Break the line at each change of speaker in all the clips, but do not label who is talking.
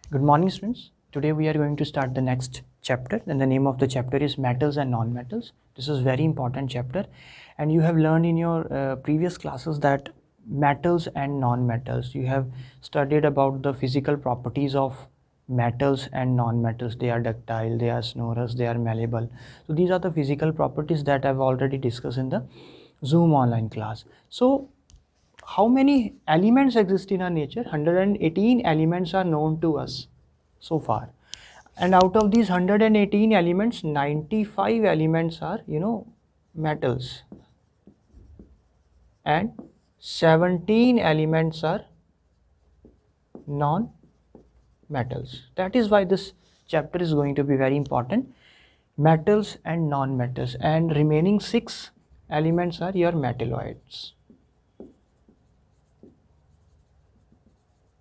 Good morning, students. Today we are going to start the next chapter, and the name of the chapter is metals and non-metals. This is very important chapter, and you have learned in your previous classes that metals and non-metals. You have studied about the physical properties of metals and non-metals. They are ductile, they are sonorous, they are malleable. So these are the physical properties that I've already discussed in the Zoom online class. So how many elements exist in our nature? 118 elements are known to us so far, and out of these 118 elements, 95 elements are metals, and 17 elements are non metals. That is why this chapter is going to be very important: metals and non metals, and remaining 6 elements are your metalloids.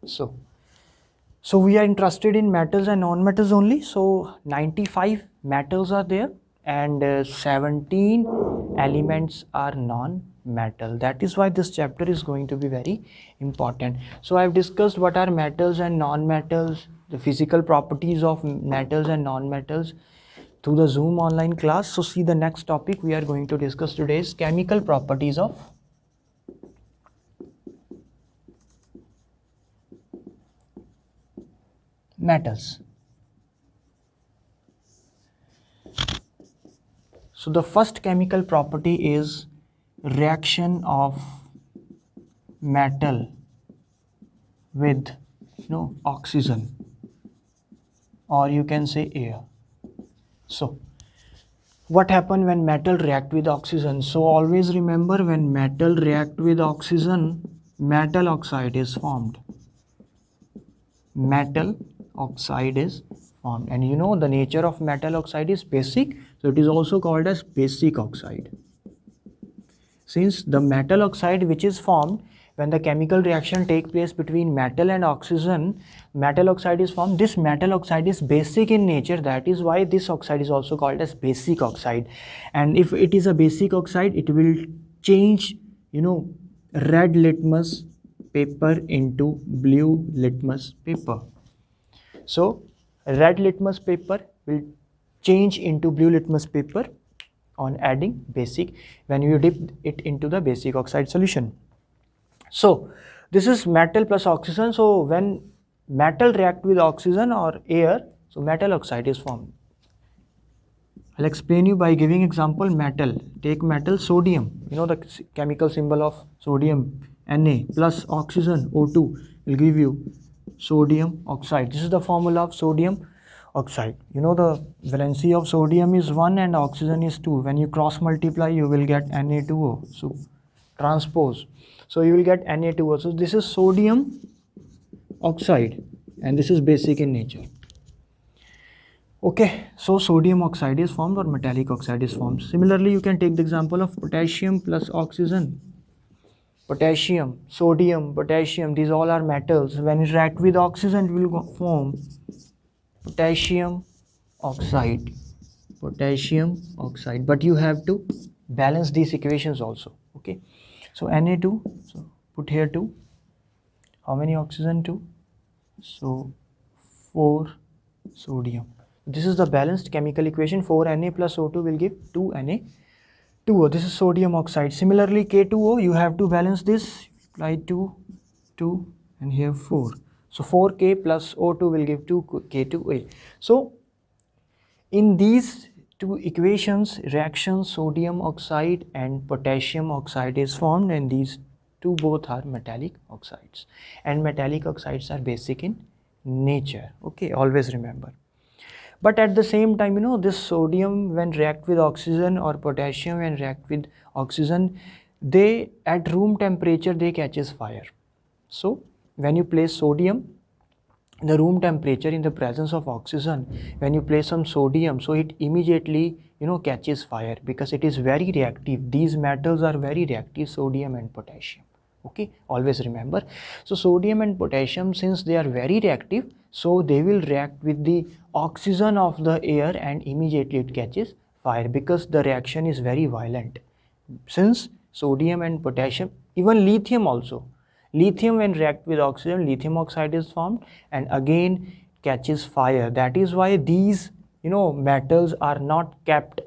So we are interested in metals and non-metals only. So 95 metals are there, and 17 elements are non-metal. That is why this chapter is going to be very important. So I've discussed what are metals and non-metals, the physical properties of metals and non-metals through the Zoom online class. So see, the next topic we are going to discuss today is chemical properties of metals. So the first chemical property is reaction of metal with oxygen, or you can say air. So what happens when metal react with oxygen? So always remember, when metal react with oxygen, metal oxide is formed. Metal oxide is formed, and the nature of metal oxide is basic, so it is also called as basic oxide. Since the metal oxide which is formed when the chemical reaction take place between metal and oxygen, metal oxide is formed. This metal oxide is basic in nature. That is why this oxide is also called as basic oxide. And if it is a basic oxide, it will change red litmus paper into blue litmus paper. So red litmus paper will change into blue litmus paper on adding basic, when you dip it into the basic oxide solution. So this is metal plus oxygen. So when metal react with oxygen or air, so metal oxide is formed. I'll explain you by giving example. Metal, take metal, sodium, the chemical symbol of sodium, Na, plus oxygen, O2, will give you sodium oxide. This is the formula of sodium oxide. The valency of sodium is 1 and oxygen is 2. When you cross multiply, you will get Na2O. So transpose, so you will get Na2O. So this is sodium oxide, and this is basic in nature. Okay, so sodium oxide is formed, or metallic oxide is formed. Similarly, you can take the example of potassium plus oxygen. Potassium, sodium, potassium, these all are metals. When it react with oxygen, it will form potassium oxide. Potassium oxide. But you have to balance these equations also. Okay, so Na2, so put here 2. How many oxygen? 2. So 4 sodium. This is the balanced chemical equation. 4 Na plus O2 will give 2 Na2O. This is sodium oxide. Similarly, K2O, you have to balance this. Apply 2, 2, and here 4. So 4K plus O2 will give 2K2A. So in these two equations, reaction sodium oxide and potassium oxide is formed, and these two both are metallic oxides, and metallic oxides are basic in nature. Okay, always remember. But at the same time, this sodium when react with oxygen, or potassium when react with oxygen, they at room temperature they catches fire. So when you place sodium, the room temperature in the presence of oxygen, when you place some sodium, so it immediately catches fire, because it is very reactive. These metals are very reactive, sodium and potassium. Okay, always remember. So sodium and potassium, since they are very reactive, so they will react with the oxygen of the air, and immediately it catches fire, because the reaction is very violent. Since sodium and potassium, even lithium also, lithium when react with oxygen, lithium oxide is formed, and again catches fire. That is why these metals are not kept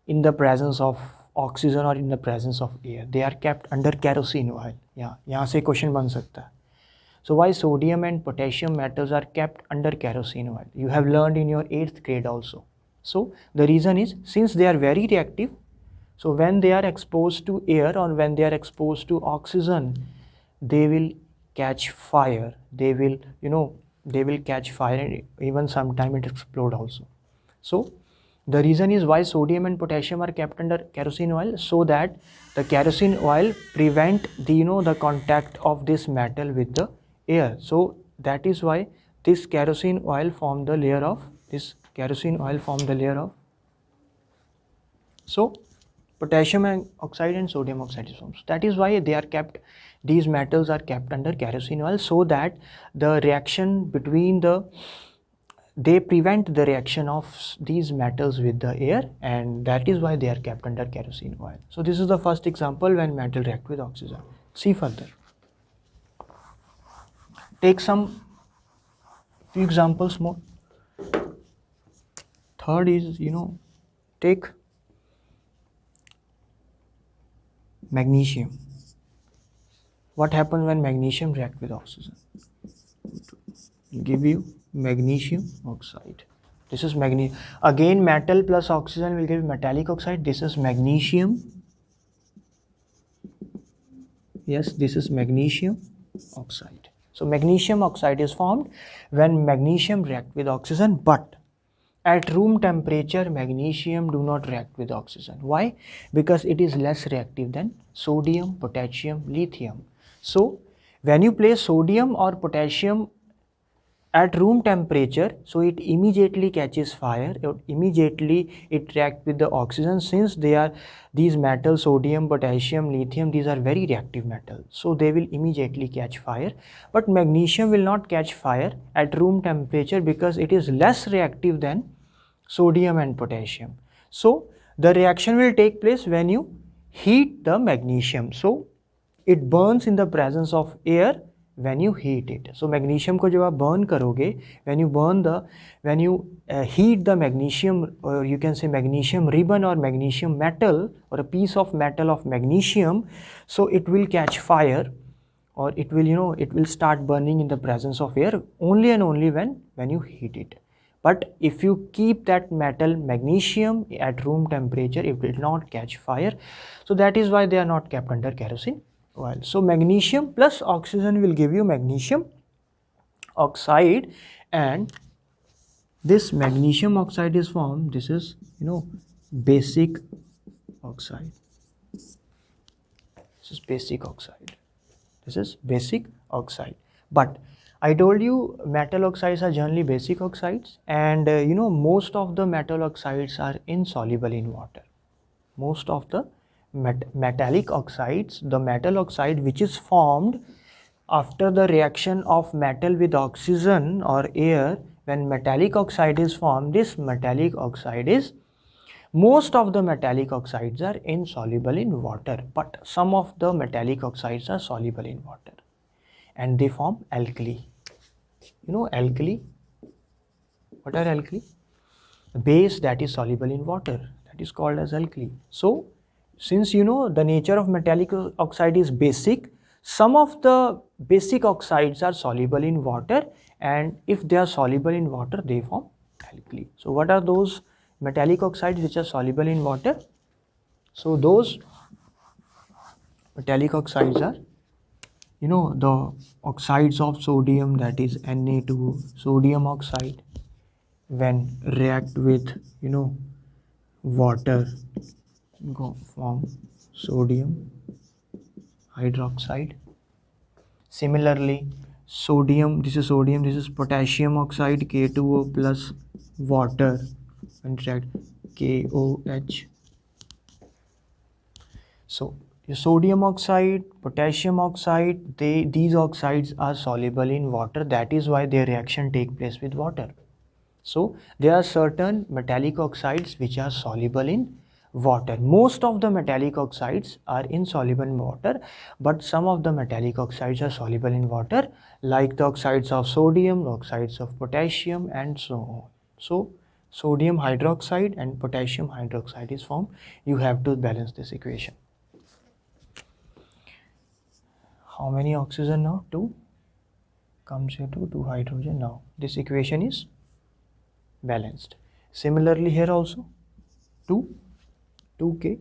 in the presence of oxygen or in the presence of air. They are kept under kerosene oil. यहाँ से question बन सकता है. So why sodium and potassium metals are kept under kerosene oil? You have learned in your 8th grade also. So the reason is, since they are very reactive, so when they are exposed to air or when they are exposed to oxygen, they will catch fire. They will catch fire, and even sometime it explode also. So the reason is why sodium and potassium are kept under kerosene oil, so that the kerosene oil prevent the contact of this metal with the air. So that is why this kerosene oil form the layer of so potassium oxide and sodium oxide is formed. That is why these metals are kept under kerosene oil, so that the reaction between they prevent the reaction of these metals with the air, and that is why they are kept under kerosene oil. So this is the first example when metal react with oxygen. See further. Take some few examples more. Third is, take magnesium. What happens when magnesium react with oxygen? Give you magnesium oxide. This is magnesium. Again, metal plus oxygen will give metallic oxide. This is magnesium. Yes, this is magnesium oxide. So magnesium oxide is formed when magnesium react with oxygen, but at room temperature magnesium do not react with oxygen. Why? Because it is less reactive than sodium, potassium, lithium. So when you place sodium or potassium at room temperature, so it immediately catches fire, immediately it reacts with the oxygen. Since these metals, sodium, potassium, lithium, these are very reactive metals, so they will immediately catch fire. But magnesium will not catch fire at room temperature because it is less reactive than sodium and potassium. So the reaction will take place when you heat the magnesium. So it burns in the presence of air when you heat it. So magnesium को जब आप burn करोगे, when you heat the magnesium, or you can say magnesium ribbon or magnesium metal or a piece of metal of magnesium, so it will catch fire, or it will start burning in the presence of air only and only when you heat it. But if you keep that metal magnesium at room temperature, it will not catch fire. So that is why they are not kept under kerosene oil. So magnesium plus oxygen will give you magnesium oxide, and this magnesium oxide is formed. This is basic oxide. This is basic oxide. This is basic oxide. But I told you metal oxides are generally basic oxides, and most of the metal oxides are insoluble in water. Most of the metallic oxides, the metal oxide which is formed after the reaction of metal with oxygen or air, when metallic oxide is formed, most of the metallic oxides are insoluble in water, but some of the metallic oxides are soluble in water, and they form alkali. Alkali. What are alkali? A base that is soluble in water, that is called as alkali. So since the nature of metallic oxide is basic, some of the basic oxides are soluble in water, and if they are soluble in water, they form alkali. So what are those metallic oxides which are soluble in water? So those metallic oxides are the oxides of sodium, that is Na2, sodium oxide, when react with water, form sodium hydroxide. Similarly, this is potassium oxide, K2O plus water, and react KOH. So sodium oxide, potassium oxide, these oxides are soluble in water. That is why their reaction take place with water. So there are certain metallic oxides which are soluble in water. Most of the metallic oxides are insoluble in water, but some of the metallic oxides are soluble in water, like the oxides of sodium, the oxides of potassium, and so on. So sodium hydroxide and potassium hydroxide is formed. You have to balance this equation. How many oxygen now? 2 comes here to 2 hydrogen. Now this equation is balanced. Similarly here also 2k,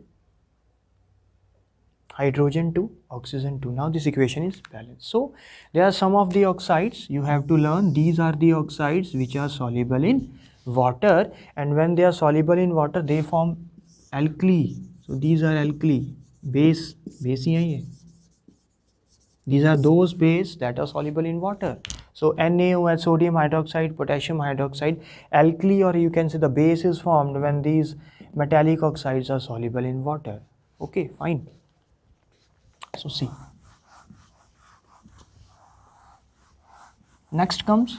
hydrogen 2, oxygen 2. Now this equation is balanced. So there are some of the oxides you have to learn. These are the oxides which are soluble in water, and when they are soluble in water they form alkali. So these are alkali, base ही है ये. These are those bases that are soluble in water. So NaOH, sodium hydroxide, potassium hydroxide, alkali, or you can say the base is formed when these metallic oxides are soluble in water. Okay, fine. So see. Next comes.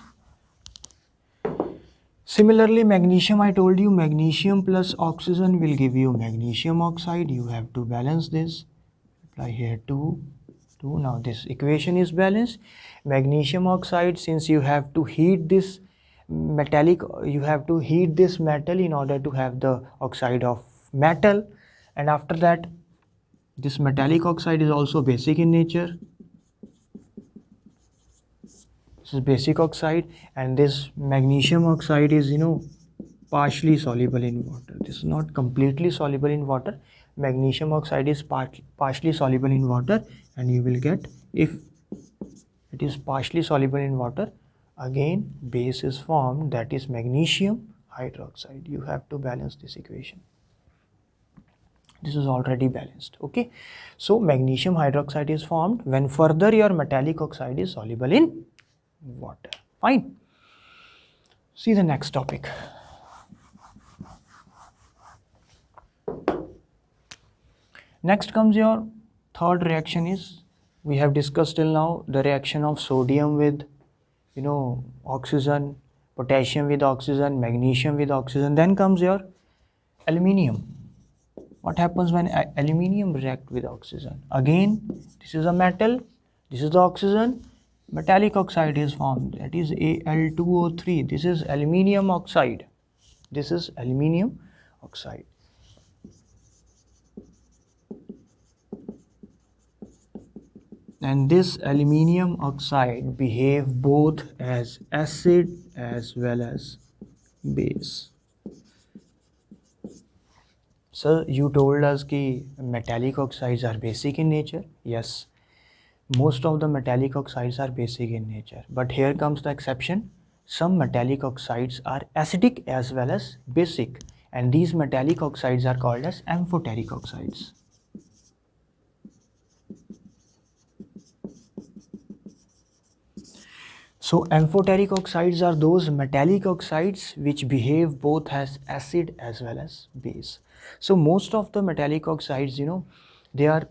Similarly, magnesium, I told you magnesium plus oxygen will give you magnesium oxide. You have to balance this. Apply here 2. Now this equation is balanced. Magnesium oxide, since you have to heat this metallic, you have to heat this metal in order to have the oxide of metal, and after that this metallic oxide is also basic in nature. This is basic oxide, and this magnesium oxide is partially soluble in water. This is not completely soluble in water. Magnesium oxide is partially soluble in water, and you will get, if it is partially soluble in water, again base is formed, that is magnesium hydroxide. You have to balance this equation. This is already balanced. Okay, so magnesium hydroxide is formed when further your metallic oxide is soluble in water. Fine. See the next topic. Next comes your third reaction. Is we have discussed till now the reaction of sodium with oxygen, potassium with oxygen, magnesium with oxygen. Then comes your aluminium. What happens when aluminium react with oxygen? Again, this is a metal, this is the oxygen, metallic oxide is formed, that is Al2O3. This is aluminium oxide. This is aluminium oxide. And this aluminium oxide behave both as acid as well as base. So you told us that metallic oxides are basic in nature. Yes, most of the metallic oxides are basic in nature, but here comes the exception. Some metallic oxides are acidic as well as basic, and these metallic oxides are called as amphoteric oxides. So amphoteric oxides are those metallic oxides which behave both as acid as well as base. So most of the metallic oxides, they are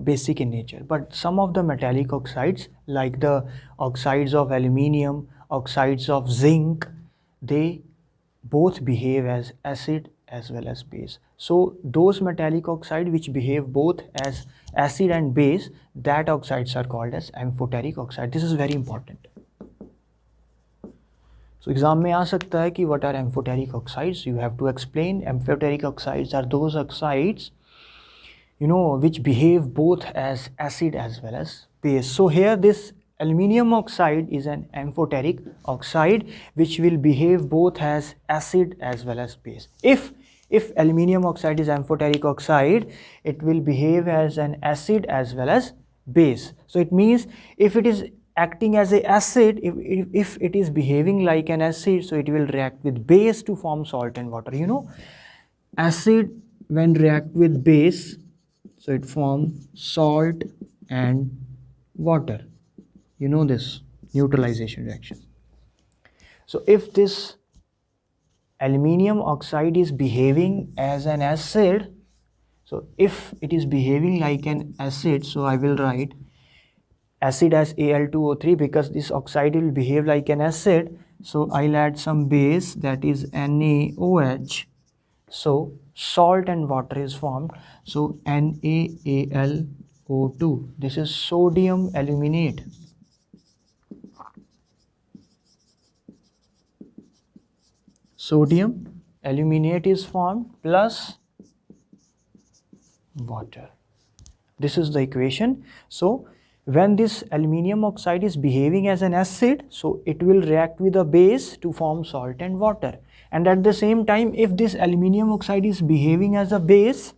basic in nature, but some of the metallic oxides, like the oxides of aluminium, oxides of zinc, they both behave as acid as well as base. So those metallic oxide which behave both as acid and base, that oxides are called as amphoteric oxide. This is very important. So exam में आ सकता है कि what are amphoteric oxides? You have to explain. Amphoteric oxides are those oxides which behave both as acid as well as base. So here this aluminium oxide is an amphoteric oxide which will behave both as acid as well as base. If aluminium oxide is amphoteric oxide, it will behave as an acid as well as base. So it means if it is acting as an acid, if it is behaving like an acid, so it will react with base to form salt and water. Acid when react with base, so it forms salt and water. This neutralization reaction. So if this aluminium oxide is behaving as an acid, so if it is behaving like an acid, so I will write acid as Al2O3 because this oxide will behave like an acid. So I'll add some base, that is NaOH, So salt and water is formed. So NaAlO2. This is sodium aluminate. Sodium aluminate is formed plus water. This is the equation. So when this aluminium oxide is behaving as an acid, so it will react with a base to form salt and water. And at the same time, if this aluminium oxide is behaving as a base,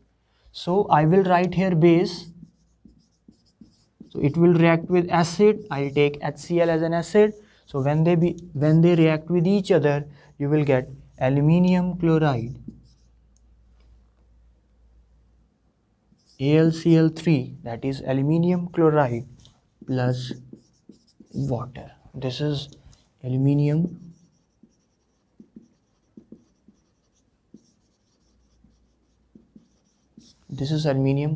so I will write here base. So it will react with acid. I'll take HCl as an acid. So when they react with each other, you will get aluminium chloride, AlCl3, that is aluminium chloride plus water. This is aluminium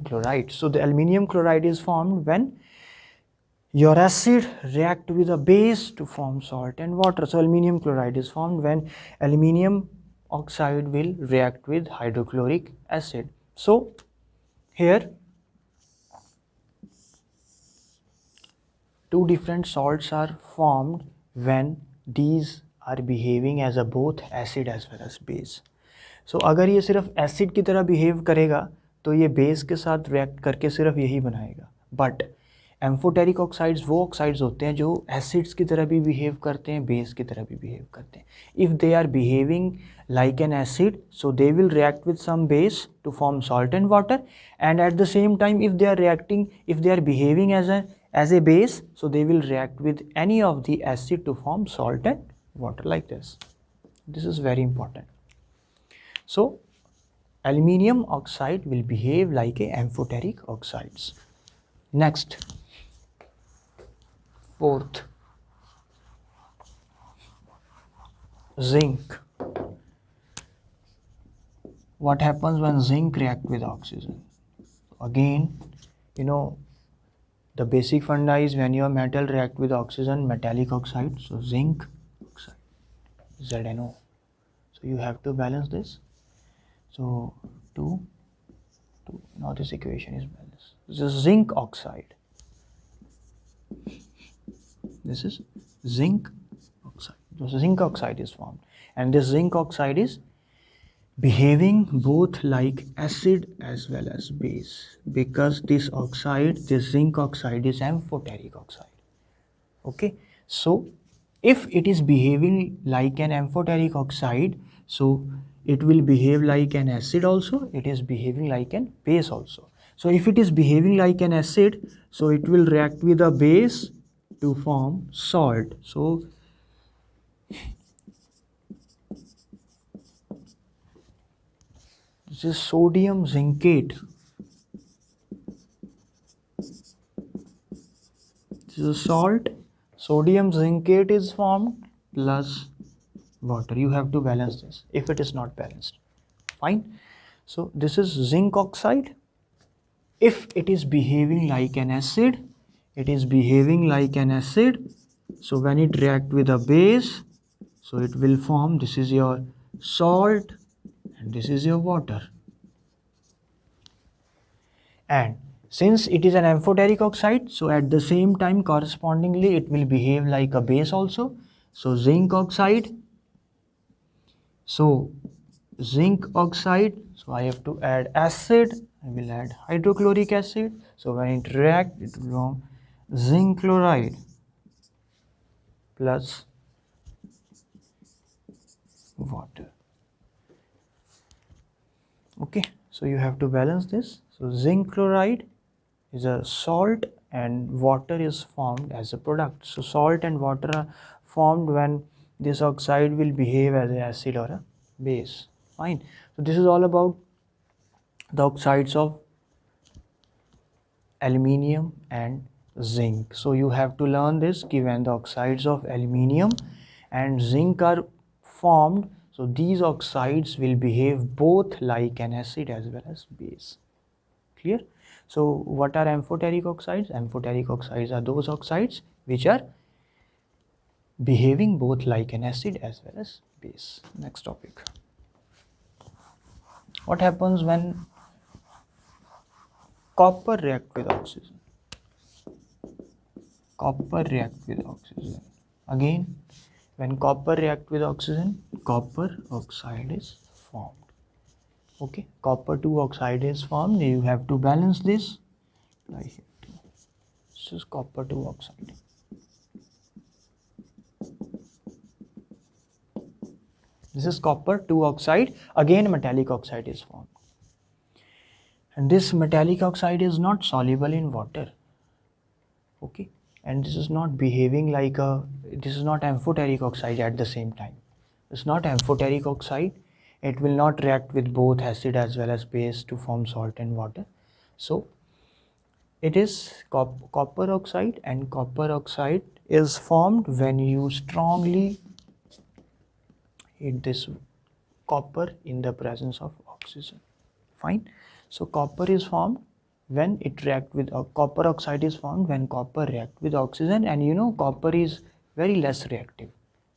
chloride. So the aluminium chloride is formed when your acid react with a base to form salt and water. So aluminium chloride is formed when aluminium oxide will react with hydrochloric acid. So here two different salts are formed when these are behaving as a both acid as well as base. So अगर ये सिर्फ acid की तरह behave करेगा तो ये base के साथ रिएक्ट करके सिर्फ यही बनाएगा. बट एम्फोटेरिक ऑक्साइड्स वो ऑक्साइड्स होते हैं जो एसिड्स की तरह भी बिहेव करते हैं, बेस की तरह भी बिहेव करते हैं. If they are behaving like an acid, so they will react with some base to form salt and water, and at the same time if they are behaving as a base, so they will react with any of the acid to form salt and water like this. This is very important. So aluminium oxide will behave like a amphoteric oxides. Next, fourth, zinc. What happens when zinc react with oxygen? Again, you know, the basic funda is when your metal react with oxygen, metallic oxide. So zinc oxide, ZNO. So you have to balance this. So 2, now this equation is balanced. This is zinc oxide. This is zinc oxide. So zinc oxide is formed, and this zinc oxide is behaving both like acid as well as base, because this zinc oxide is amphoteric oxide. Okay, so if it is behaving like an amphoteric oxide, so it will behave like an acid also, it is behaving like an base also. So if it is behaving like an acid, so it will react with a base to form salt. So this is sodium zincate. This is a salt. Sodium zincate is formed plus water. You have to balance this if it is not balanced. Fine. So this is zinc oxide. If it is behaving like an acid, it is behaving like an acid. So when it react with a base, so it will form, this is your salt and this is your water. And since it is an amphoteric oxide, so at the same time correspondingly it will behave like a base also. So zinc oxide, so I have to add acid, I will add hydrochloric acid. So when it react, it will form zinc chloride plus water. Okay, so you have to balance this. So zinc chloride is a salt and water is formed as a product. So salt and water are formed when this oxide will behave as an acid or a base. Fine. So this is all about the oxides of aluminium and zinc. So you have to learn this, when the oxides of aluminium and zinc are formed, so these oxides will behave both like an acid as well as base. Clear? So what are amphoteric oxides? Amphoteric oxides are those oxides which are behaving both like an acid as well as base. Next topic. What happens when copper react with oxygen? Copper react with oxygen. Again, when copper react with oxygen, copper oxide is formed. Okay, copper 2 oxide is formed. You have to balance this. Apply here too. This is copper 2 oxide. This is copper 2 oxide. Again, metallic oxide is formed. And this metallic oxide is not soluble in water. Okay, and this is not behaving like this is not amphoteric oxide at the same time. It's not amphoteric oxide. It will not react with both acid as well as base to form salt and water. So it is copper oxide, and copper oxide is formed when you strongly heat this copper in the presence of oxygen. Fine. So copper is formed when it react with copper oxide is formed when copper react with oxygen, and you know copper is very less reactive.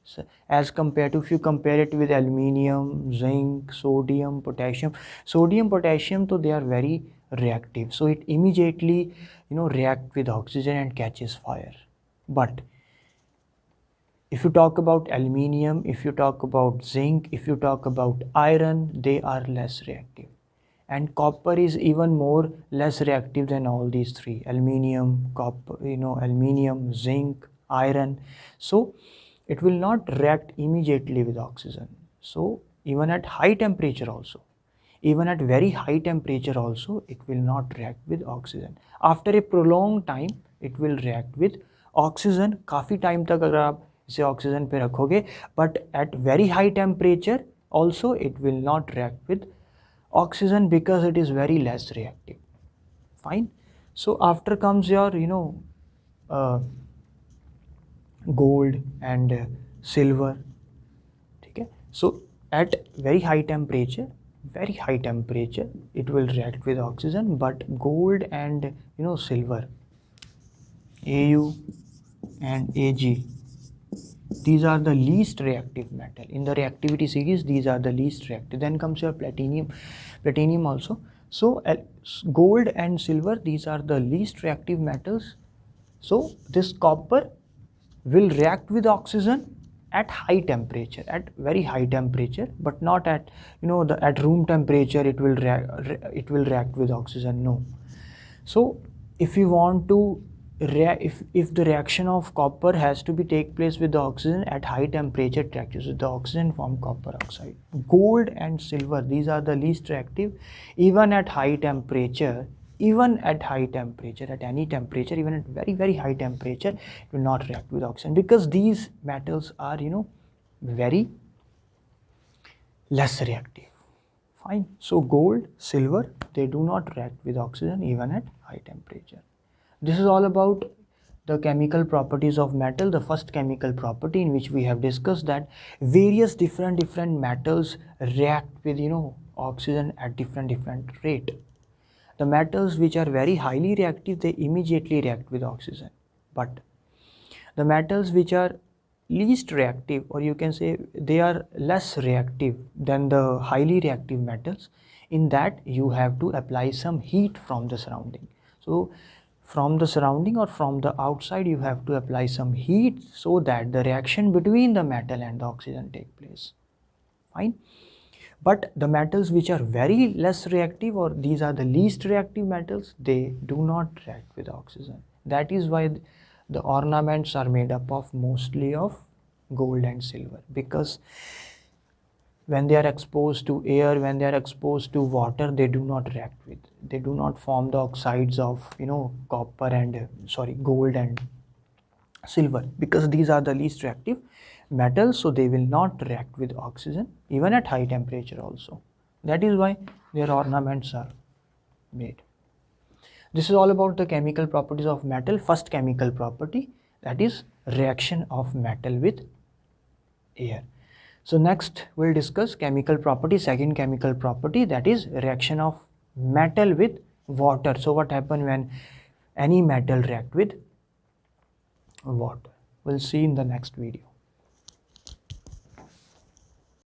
So as compared to, if you compare it with aluminium, zinc, sodium, potassium, so they are very reactive. So it immediately react with oxygen and catches fire. But if you talk about aluminium, if you talk about zinc, if you talk about iron, they are less reactive. And copper is even more less reactive than all these three: aluminium, copper, aluminium, zinc, iron. So it will not react immediately with oxygen. So even at high temperature also, even at very high temperature also, it will not react with oxygen. After a prolonged time, it will react with oxygen. काफ़ी time तक अगर आप इसे oxygen पे रखोगे, but at very high temperature also it will not react with oxygen because it is very less reactive. Fine. So after comes your gold and silver. Okay. So at very high temperature it will react with oxygen, but gold and silver, Au and Ag, these are the least reactive metal in the reactivity series. These are the least reactive. Then comes your platinum also. So gold and silver, these are the least reactive metals. So this copper will react with oxygen at high temperature, at very high temperature, but not at at room temperature it will react with oxygen. No. So if you want to if the reaction of copper has to be take place with the oxygen at high temperature, it reacts with the oxygen, form copper oxide. Gold and silver, these are the least reactive. Even at high temperature, at any temperature, even at very very high temperature, it will not react with oxygen because these metals are very less reactive. Fine. So gold, silver, they do not react with oxygen even at high temperature. This is all about the chemical properties of metal. The first chemical property in which we have discussed that various different metals react with oxygen at different rate. The metals which are very highly reactive, they immediately react with oxygen. But the metals which are least reactive, or you can say they are less reactive than the highly reactive metals, in that you have to apply some heat from the surrounding. So from the surrounding or from the outside you have to apply some heat so that the reaction between the metal and the oxygen take place. Fine. But the metals which are very less reactive, or these are the least reactive metals, they do not react with oxygen. That is why the ornaments are made up of mostly of gold and silver, because when they are exposed to air, when they are exposed to water, they do not react with, they do not form the oxides of copper and gold and silver, because these are the least reactive metals, so they will not react with oxygen even at high temperature also. That is why their ornaments are made. This is all about the chemical properties of metal. First chemical property, that is reaction of metal with air. So next we'll discuss chemical property, second chemical property, that is reaction of metal with water. So what happens when any metal react with water? We'll see in the next video.